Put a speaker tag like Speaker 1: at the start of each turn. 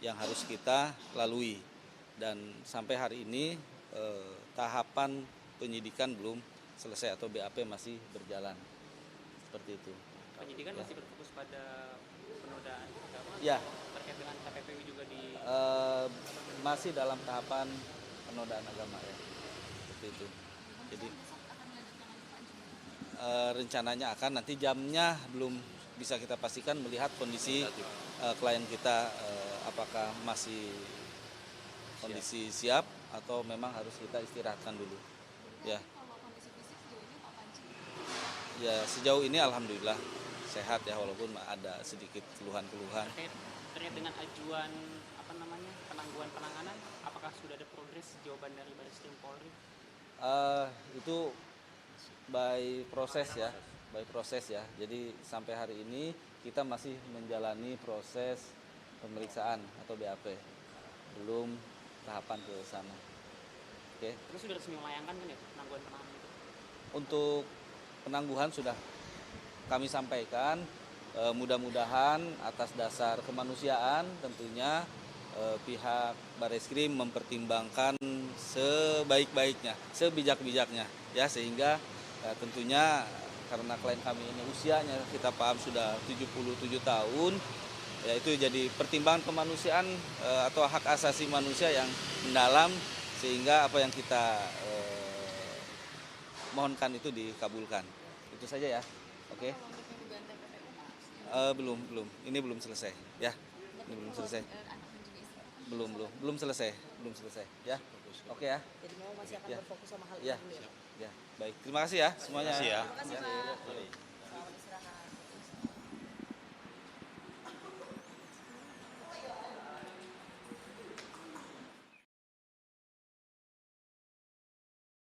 Speaker 1: yang harus kita lalui. Dan sampai hari ini tahapan penyidikan belum selesai atau BAP masih berjalan. Seperti itu.
Speaker 2: Penyidikan masih berfokus pada penodaan agama
Speaker 1: Ya.
Speaker 2: terkait dengan KPPU juga di
Speaker 1: Masih dalam tahapan penodaan agama ya. Seperti itu. Jadi rencananya akan, nanti jamnya belum bisa kita pastikan melihat kondisi klien kita apakah masih kondisi siap atau memang harus kita istirahatkan dulu. Ya.
Speaker 3: Kalau kondisi fisik sejauh ini Pak Panji?
Speaker 1: Ya sejauh ini alhamdulillah sehat ya, walaupun ada sedikit keluhan-keluhan.
Speaker 2: terkait dengan ajuan penangguhan penanganan, apakah sudah ada progres jawaban dari Barreskrim Polri?
Speaker 1: Itu by proses ya. Jadi sampai hari ini kita masih menjalani proses pemeriksaan atau BAP, belum tahapan ke sana. Oke.
Speaker 2: Terus sudah resmi melayangkan kan ya penangguhan penahanan itu?
Speaker 1: Untuk penangguhan sudah kami sampaikan, mudah-mudahan atas dasar kemanusiaan tentunya pihak Barreskrim mempertimbangkan sebaik-baiknya, sebijak-bijaknya ya, sehingga tentunya karena klien kami ini usianya kita paham sudah 77 tahun ya, itu jadi pertimbangan kemanusiaan atau hak asasi manusia yang mendalam, sehingga apa yang kita mohonkan itu dikabulkan. Itu saja ya. Oke.
Speaker 3: Kalau untuk dugaan TPPU Pak?
Speaker 1: Belum. Ini belum selesai ya. Ini belum selesai.
Speaker 3: Anak menjenis.
Speaker 1: Belum selesai ya. Oke ya.
Speaker 4: Jadi memang masih akan
Speaker 1: Ya.
Speaker 4: berfokus sama hal
Speaker 1: Ya.
Speaker 4: ini.
Speaker 1: Ya. Baik. Terima kasih ya semuanya.
Speaker 5: Terima kasih ya.
Speaker 3: Terima kasih Pak.